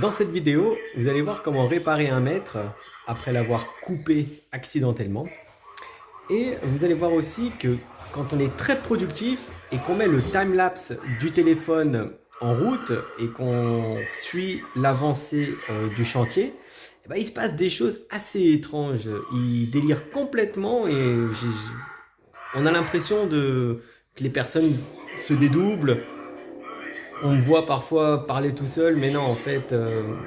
Dans cette vidéo, vous allez voir comment réparer un mètre après l'avoir coupé accidentellement. Et vous allez voir aussi que quand on est très productif et qu'on met le time-lapse du téléphone en route et qu'on suit l'avancée du chantier, eh ben, il se passe des choses assez étranges. Il délire complètement et on a l'impression que les personnes se dédoublent. On me voit parfois parler tout seul, mais non, en fait,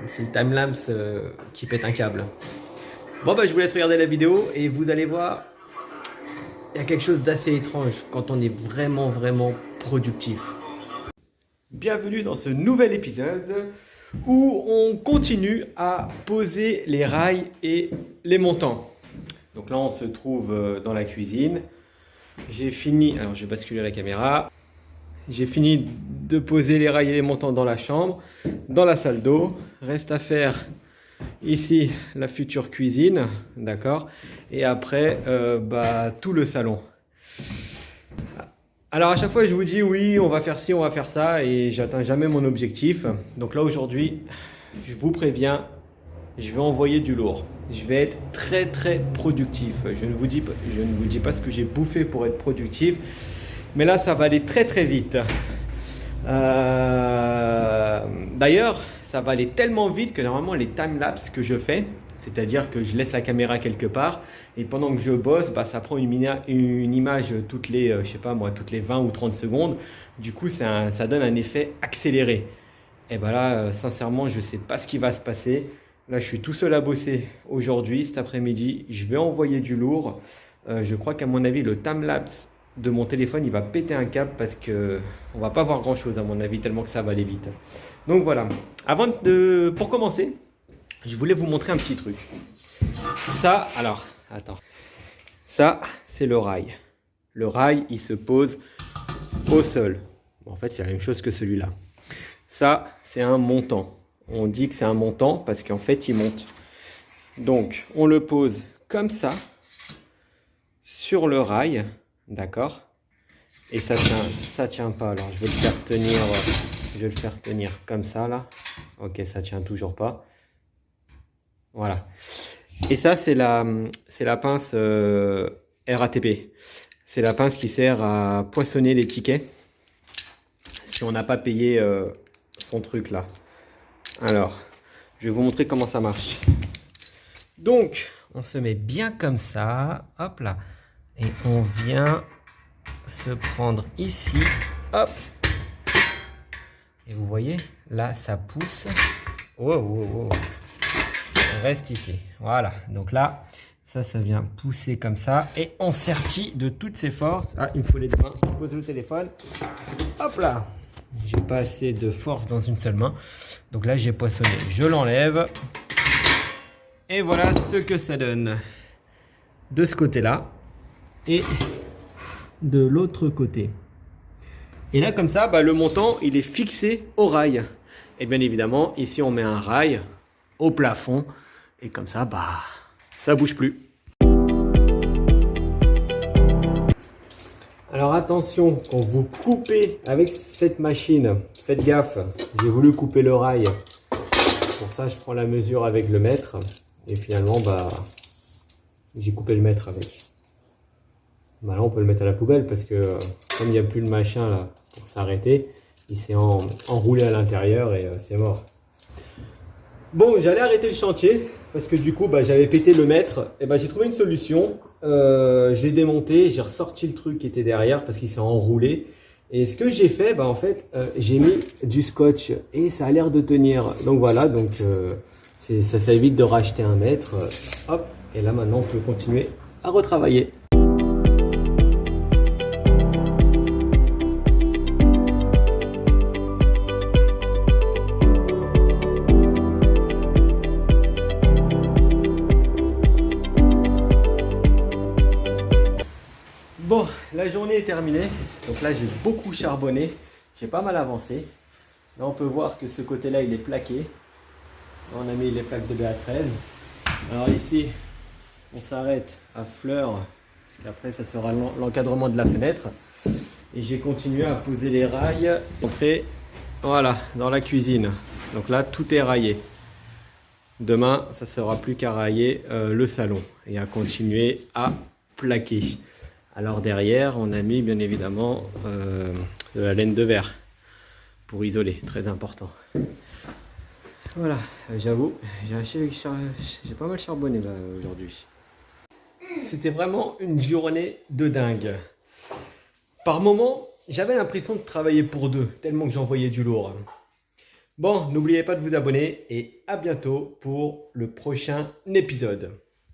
c'est le time-lapse qui pète un câble. Bon, bah, je vous laisse regarder la vidéo et vous allez voir, il y a quelque chose d'assez étrange quand on est vraiment productif. Bienvenue dans ce nouvel épisode où on continue à poser les rails et les montants. Donc là, on se trouve dans la cuisine. J'ai fini, alors je vais basculer la caméra. J'ai fini de poser les rails et les montants dans la chambre, dans la salle d'eau. Reste à faire ici la future cuisine, d'accord? Et après, tout le salon. Alors à chaque fois, je vous dis oui, on va faire ci, on va faire ça, et j'atteins jamais mon objectif. Donc là aujourd'hui, je vous préviens, je vais envoyer du lourd. Je vais être très productif. Je ne vous dis pas ce que j'ai bouffé pour être productif. Mais là, ça va aller très vite. D'ailleurs, ça va aller tellement vite que normalement, les time-lapse que je fais, c'est-à-dire que je laisse la caméra quelque part et pendant que je bosse, ça prend une image toutes les, toutes les 20 ou 30 secondes. Du coup, ça donne un effet accéléré. Et là, sincèrement, je ne sais pas ce qui va se passer. Là, je suis tout seul à bosser aujourd'hui, cet après-midi. Je vais envoyer du lourd. Je crois qu'à mon avis, le time-lapse de mon téléphone, il va péter un câble parce que on va pas voir grand chose à mon avis, tellement que ça va aller vite. Donc voilà, pour commencer, je voulais vous montrer un petit truc. Ça, alors, attends. Ça, c'est le rail. Le rail, il se pose au sol. Bon, en fait, c'est la même chose que celui-là. Ça, c'est un montant. On dit que c'est un montant parce qu'en fait, il monte. Donc, on le pose comme ça sur le rail. D'accord, et ça tient pas. Alors je vais le faire tenir comme ça là. Ok, ça tient toujours pas. Voilà. Et ça c'est la pince RATP. C'est la pince qui sert à poinçonner les tickets si on n'a pas payé son truc là. Alors, je vais vous montrer comment ça marche. Donc, on se met bien comme ça. Hop là. Et on vient se prendre ici, hop. Et vous voyez, là, ça pousse. Oh. On reste ici. Voilà. Donc là, ça vient pousser comme ça. Et on sertit de toutes ses forces. Ah, il me faut les deux mains. Je pose le téléphone. Hop là. J'ai pas assez de force dans une seule main. Donc là, j'ai poinçonné. Je l'enlève. Et voilà ce que ça donne. De ce côté-là. Et de l'autre côté. Et là comme ça, le montant il est fixé au rail. Et bien évidemment ici on met un rail au plafond et comme ça ça bouge plus. Alors attention, quand vous coupez avec cette machine, faites gaffe, j'ai voulu couper le rail. Pour ça je prends la mesure avec le mètre et finalement j'ai coupé le mètre avec. Là, on peut le mettre à la poubelle parce que comme il n'y a plus le machin là pour s'arrêter, il s'est enroulé à l'intérieur et c'est mort. Bon, j'allais arrêter le chantier parce que du coup, j'avais pété le mètre. Et j'ai trouvé une solution. Je l'ai démonté, j'ai ressorti le truc qui était derrière parce qu'il s'est enroulé. Et ce que j'ai fait, en fait, j'ai mis du scotch et ça a l'air de tenir. Donc voilà, ça évite de racheter un mètre. Hop, et là maintenant, on peut continuer à retravailler. Bon, la journée est terminée, donc là j'ai beaucoup charbonné, j'ai pas mal avancé. Là on peut voir que ce côté-là il est plaqué. Là, on a mis les plaques de BA13. Alors ici, on s'arrête à fleur, parce qu'après ça sera l'encadrement de la fenêtre. Et j'ai continué à poser les rails, entrer, voilà, dans la cuisine. Donc là tout est raillé. Demain, ça sera plus qu'à railler le salon et à continuer à plaquer. Alors derrière, on a mis bien évidemment de la laine de verre pour isoler, très important. Voilà, j'avoue, j'ai pas mal charbonné là aujourd'hui. C'était vraiment une journée de dingue. Par moments, j'avais l'impression de travailler pour deux, tellement que j'envoyais du lourd. Bon, n'oubliez pas de vous abonner et à bientôt pour le prochain épisode.